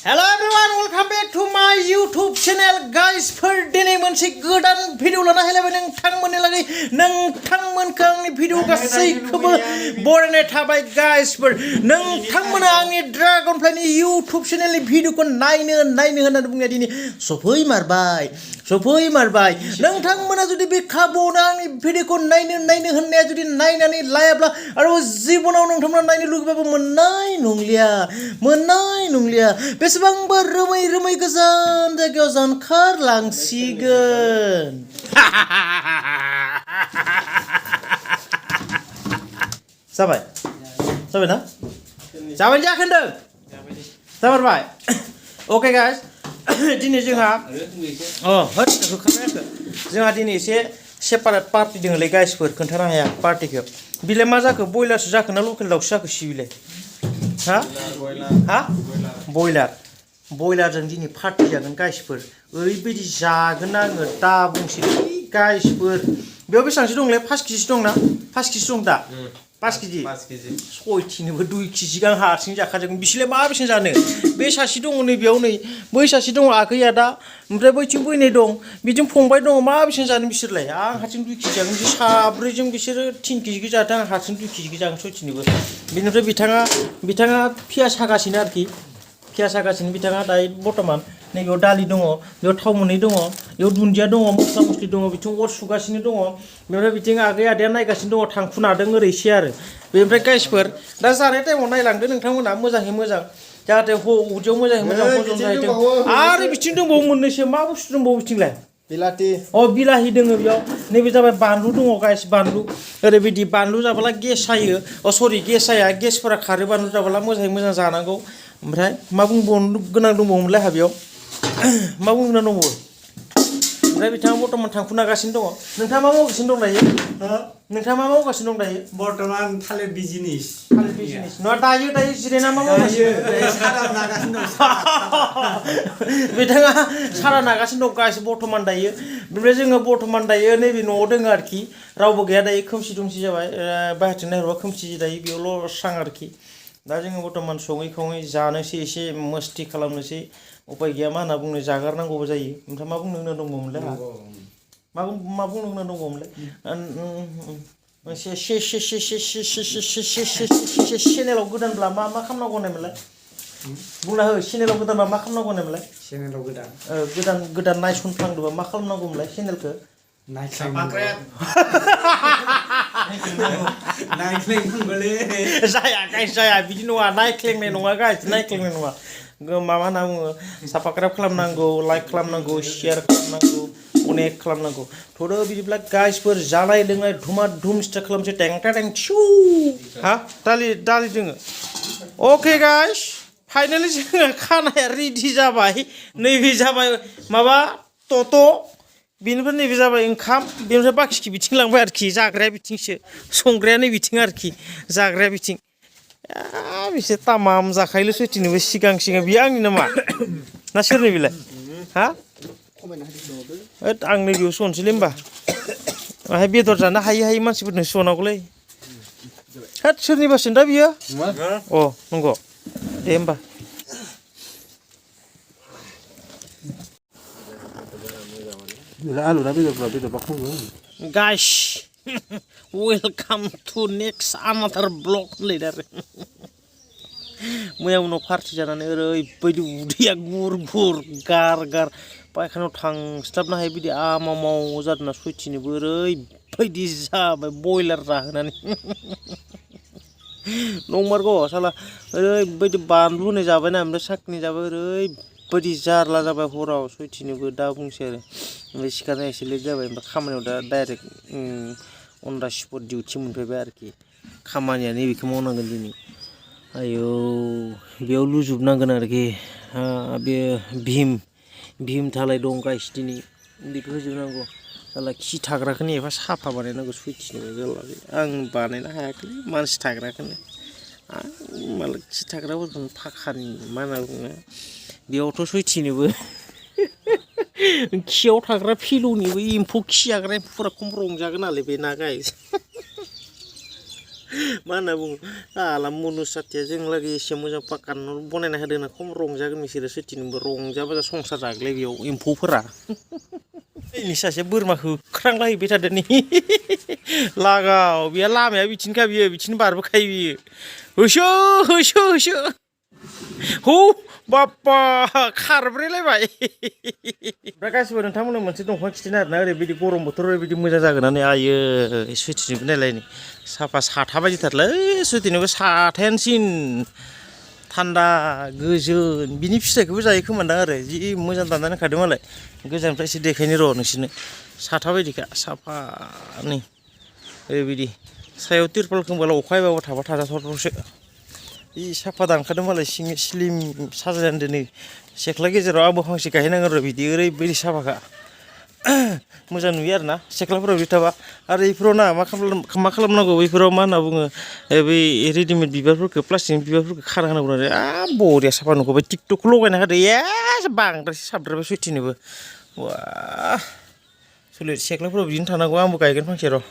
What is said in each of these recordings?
Hello everyone, welcome back to my YouTube channel guys. For दिनै मोनसे गोदान video लाना फैलायबाय नोंथांमोननि लागै नोंथांमोनखौ आंनि भिडिअ गासैखौबो बरायनाय थाबाय गाइसफोर नोंथांमोना आंनि ड्रागन फ्लाइनि YouTube चेनेलनि भिडिअखौ नायनो होननानै बुंनाया दिनै सफैमारबाय नोंथांमोना जुदि बे खाबुआवनो आंनि भिडिअखौ नायनो होननाया जुदि नायनानै लायाब्ला आरो जिबनाव नोंथांमोना नायनो लुगैबाबो मोननाय नंलिया बेसेबांबा रोमै गोजान जायगायाव जानखारलांसिगोन जाबायना जायाखै होनदों जामारबाय ओके गाइस दिनै जोंहा जोंहा दिनै एसे सेपारेट पार्टि दङलै गाइसफोर खोन्थानो हाया पार्टिखौ बिलाय मा जाखो बयलारसो जाखो ना लकेल दाउसो जाखो सिबिलाय बयलारजों दिनै पार्टि जागोन गाइसफोर ओरैबायदि जागोन आङो दा बुंसै गाइसफोर बेयाव बेसेबांसो दंलै 5 केजि दंना 5 केजि दं दा 5 केजि सयथिनोबो 2 केजि गां हारसिं जाखाजोबगोन बिसोरलाय मा बेसेबां जानो बे सासे दङ नै बेयाव नै बै सासे दङ आगैया दा ओमफ्राय बैथिं बैनै दं बिथिं फंबाय दङ मा बेसेबां जानो बिसोरलाय आं हारसिं 2 केजि जागोन बिसोर साब्रैजों बिसोरो 3 केजि जादों आं हारसिं 2 केजि जागोन सयथिनोबो बेनिफ्राय बिथाङा पियास हागासिनो आरोखि बिथाङा दायो बर्तमान नैबेयाव दालि दङ बेयाव थाव मोनै दङ बेयाव दुन्दिया दङ मस्ला मस्लि दङ बिथिं अर सुगासिनो दङ बेनिफ्राय बिथिं आदाया नायगासिनो दङ थांखुनादों ओरैसे आरो बेनिफ्राय गाइसफोर दा जानाय टाइमाव नायलांदो नोंथांमोना मोजाङै मोजां जाहाथे उदैयाव मोजाङै मोजां हजम जाहैथों आरो बिथिं दंबावो मोननैसो मा बुस्थु दंबावो बिथिंलाय बिलाथि बिलाहि दोङो बेयाव नैबे जाबाय बानलु दङ गाइस बानलु ओरैबायदि बानलु जाब्ला गेस जायो गेस जाया गेसफोरा खारो बानलु जाब्ला मोजाङै मोजां जानांगौ ओमफ्राय मा बुंबावनो गोनां दंबावोमोनलाय हाबायाव मा बुंनो गोनां दंबावो ओमफ्राय बिथाङा बर्तमान थांखुनागासिनो दङ नोंथाङा मा मावगासिनो दं दायो बर्तमान थालिर बिजनेस नङा दायो जिरायना मा मावगासिनो बिथाङा सारा नागासिनो दं गाइस बर्तमान दायो बेनिफ्राय जोङो बर्तमान दायो नैबे न'आव दोङो आरोखि रावबो गैया दायो खोमसि जाबाय बाहेरथिं नायहरबा खोमसि दायो बेयावल' स्रां आरोखि दा जोङो बर्तमान सङै खावै जानोसै एसे मस्ति खालामनोसै उपाय गैया मा होनना बुंनो जागारनांगौबो जायो ओमफ्राय मा बुंनो गोनां दंबावोमोनलाय मा बुंनो गोनां दंबावोमोनलाय चेनेलाव गोदानब्ला मा खालामनांगौ होननायमोनलाय बुंना हो चेनेलाव गोदानब्ला मा खालामनांगौ होननायमोनलाय गोदान नायसनफ्लांदोंबा मा खालामनांगौमोनलाय चेनेलखौ जाया बिदि नङा नायख्लेंनाय नङा गाइस नायख्लेंनाय नङा माबा होनना बुङो साबसक्राइब खालामनांगौ लाइक खालामनांगौ शेयार खालामनांगौ अनेक खालामनांगौ थ'दो बिदिब्ला गाइसफोर जानाय लोंनाय धुमा धुम स्टार्ट खालामसै टें थिउ दालि दोङो अके गाइस फाइनालि जोङो खानाया रेडि जाबाय नैबे जाबाय माबा टट' बेनिफ्राय नैबे जाबाय ओंखाम बेनिफ्राय बाखिखि बिथिं लांबाय आरोखि जाग्राया बिथिंसो संग्राया नै बिथिं आरोखि जाग्राया बिथिं बिसोर तामाम जाखायोल' सयथिनोबो सिगां बियो आंनि नामा ना सोरनि बेलाय आं नैबेयाव सनसैलै होमबा बाहाय बेदर जानो हायै मानसिफोरनो सनांगौलै सोरनिबासो दा बियो नंगौ दे होमबा गाइस वेलकाम टु नेक्स्ट आनादार ब्लग होनलायदों आरो मैया उनाव पार्टि जानानै ओरैबायदि उदैया गुर गार पायखानायाव थांस्लाबनो हायै बिदि आमाव जादोंना सयथिनोबो ओरैबायदि जाबाय बयलार जाहोनानै नंमारगौ साला ओरैबायदि बानलु होनाय जाबायना ओमफ्राय साखनि जाबाय ओरैबायदि जारला जाबाय हराव सयथिनोबो दा बुंसै आरो ओमफ्राय सिखारनाया एसे लेट जाबाय ओमफ्राय खामानियाव दा डाइरेक्ट अन दा स्पट डिउटि मोनफैबाय आरोखि खामानिया नैबेखौ मावनांगोन दिनै आयौ बेयाव लुजोबनांगोन आरोखि बे भिम थालाय दं गाइस दिनै बेखौ होजोबनांगौ साला खि थाग्राखौनो एफा साफा बानायनांगौ सयथिनोबो जाला आं बानायनो हायाखैलै मानसि थाग्राखौनो मालाय खि थाग्राफोरखौनो फाखानि मा होनना बुङो बेयावथ' सयथिनोबो खियाव थाग्रा फिलौनिबो एम्फौ खि जाग्रा एम्फौफोरा खम रंजागोन नालाय बे ना गाइस मा होनना बुङो आला मनुज जाथिया जों लागै एसे मोजां पाक्कान न' बनायना होदोंना खम रंजागोन बिसोरो सोरथिनोबो रंजाबा संसार जागोनलै बेयाव एम्फौफोरा इनि सासे बोरमा होख्रांलाहैबाय थादों नि लागाव बेहा लामाया बिथिंखा बियो बिथिं बारबोखायो बियो होसो होसो होसो हौ बाप्पा खारब्रेलायबाय ओमफ्राय गासिबो नोंथांमोननो मोनसे दंफां खिथिनो आरोना ओरैबायदि गरम बोथोर ओरैबायदि मोजां जागोन होननानै आयो सुइटिनोबो नायलाय नै साफा साथा बायदिथारलै सुइटिनोबो साथायानोसिन थान्दा गोजोन बिनि फिथाइखौबो जायो खोमादां आरो जि मोजां दाननानै होखादों मालाय गोजाननिफ्राय एसे देखायनो र' नोंसोरनो साथा बायदिखा साफा नै ओरैबायदि सायाव तिरपाल खोंबालाय अखा हाबाबो थाबा थाजाथावथावसो जि साफा दानखादों मालाय सिंनि स्लिम साजायनानै दोनो सेख्ला गेजेराव आंबो फांसे गायहैनांगोन र' बिदि ओरैबायदि साफाखा मोजां नुयो आरोना सेख्लाफोराव बिदि थाबा आरो बेफोराव ना मा खालामनांगौ बैफोराव मा होनना बुङो बै रेडिमेड बिबारफोरखौ प्लास्टिकनि बिबारफोरखौ खाना होनांगौ आरो बरिया साफा नुखाबाय टिकटकखौ लगायना होदो बांद्रायसो साबद्रायबाय सुइटिनोबो वाह सोलियो सेख्लाफोराव बिदिनो थानांगौ आंबो गायगोन फांसे र'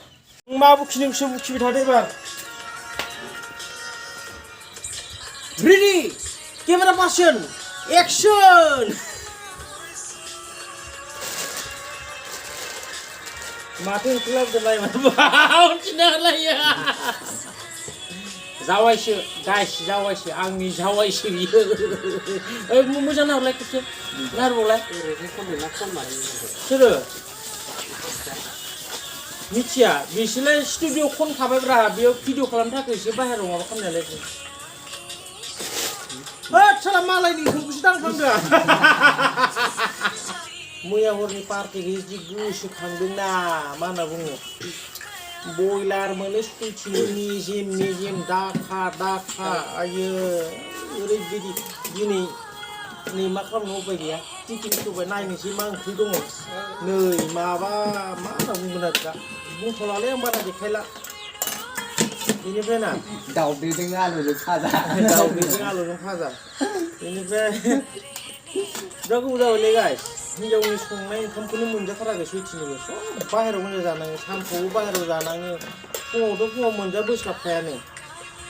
मा बुखिनोसो बुखिबाय थादो एबार रेडि केमेरा पार्सन एक्सन माथो ओंख्रिलाबोलाय माथो जावायसो गाइस जावायसो आंनि जावायसो बियो मोजां नाहरलाय खेबसे नाहरबावलाय सोरो मिथिया बिसोरलाय स्टुडिअ खनखाबायब्रा बेयाव भिडिअ खालामनो थाखायसो बाहेरायाव माबा खालामनायालाय साला मालायनि ओंखामखौसो दांफ्लांदों मैया हरनि पार्टिखौ जि गोसोखांदोंना मा होनना बुङो बयलार मोनो सुइटिनि मेजेम दाखा आयो ओरैबायदि दिनै नै मा खालामनो उपाय गैया टिफिन होबाय नायनोसै मा ओंख्रि दङ नै माबा मा होनना बुंगोन आरो दा बुंथ'लालै आं बारा देखायला बेनिफ्राय ना दाउदैजों आलुजों भाजा बेनिफ्राय बिराद गोबाव जाबायलै गाइस हिनजावनि संनाय ओंखामखौनो मोनजाथाराखै सुइटिनोबो सब बाहेरायाव मोनजा जानाङो सानफ्रावबो बाहेरायाव जानाङो फुङाव मोनजाबोस्लाबखायानो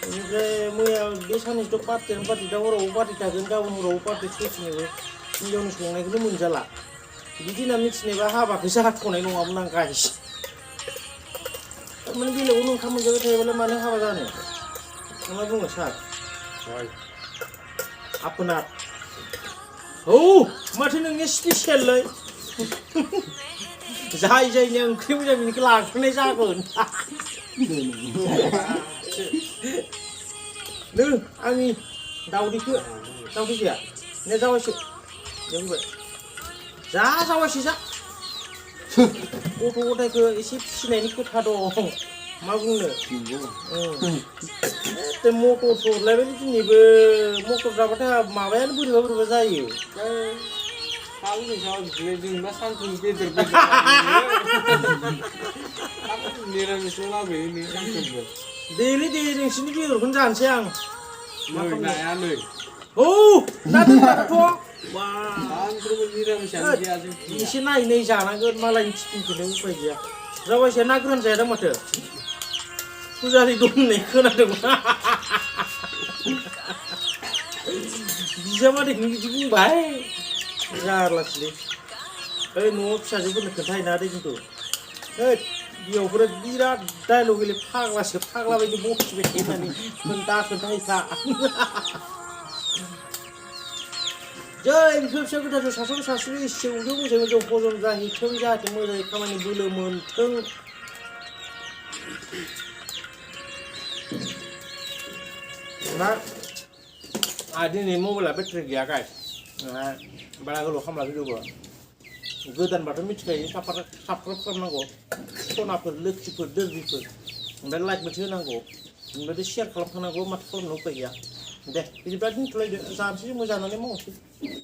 बेनिफ्राय मैया बे साननैसोथ' पार्टियानो पार्टि दा हरावबो पार्टि थागोन गाबोन हरावबो पार्टि सुइटिनोबो हिनजावनि संनायखौनो मोनजाला बिदि होनना मिथिनायबा हाबाखौसो हाथ'नाय नङामोन आं गाइस थारमाने बेलेगावनो ओंखाम मोनजाबाय थायोबालाय मानो हाबा जानो मा बुङो सार आपनार औ माथो नोंनि स्पेसियेललै जायनि ओंख्रि मोजां बेनिखौ लाग्रोनाय जागोन नों आंनि दावदैखौ दावदै गैया ने जावायसो जोंबो जा जावायसो जा गथ' गथायखौ एसे फिसिनायनि खोथा दं मा बुंनो एखे मटरसो हरलायबाय दिनैबो मटर जाबाथाय माबायानो बोरैबा जायो जोंबा सानफ्रोमबो बेदर निरामिसल लाबोयो नै सानफ्रोमबो दे नोंसिनि बेदरखौनो जानोसै आं नाया नै औ ना दोनबाथ' सानफ्रोमबो निरामिसानो गैया जों एसे नायै जानांगोन मालायनि टिफिनखौनो उपाय गैया जावायसो ना गोरान जायादां माथो फुजारि दं होननाय खोनादोंमोन बिजामादैखौनो बिदि बुंबाय जारलासोलै ओइ न'आव फिसाजोफोरनो खोन्थाहैना दे खिन्थु ओइ बियावफोरा बिराद डायलग गेले फाग्ला बायदि बखिबाय थायो होननानै खोन्थाहैखा जै बिफोर फिसा गोदान सासेबो एसे उदैयाव मोजाङै हजम जाहैथों जाहाथे मोजाङै खामानि बोलो मोनथों ना दिनै मबाइला बेटारि गैया गाइस बारा गोलाव खालामला भिडिअखौ गोदानबाथ' मिथिखायो साबस्क्राइब खालामनांगौ सनाफोर लोक्षिफोर दोरजिफोर ओमफ्राय लाइक मोनसे होनांगौ ओमफ्राय शेयार खालामखानांगौ माथो खालामनो उपाय गैया दे बिदिब्ला दोनथ'लायदो जानोसै मोजां होननानै मावनोसै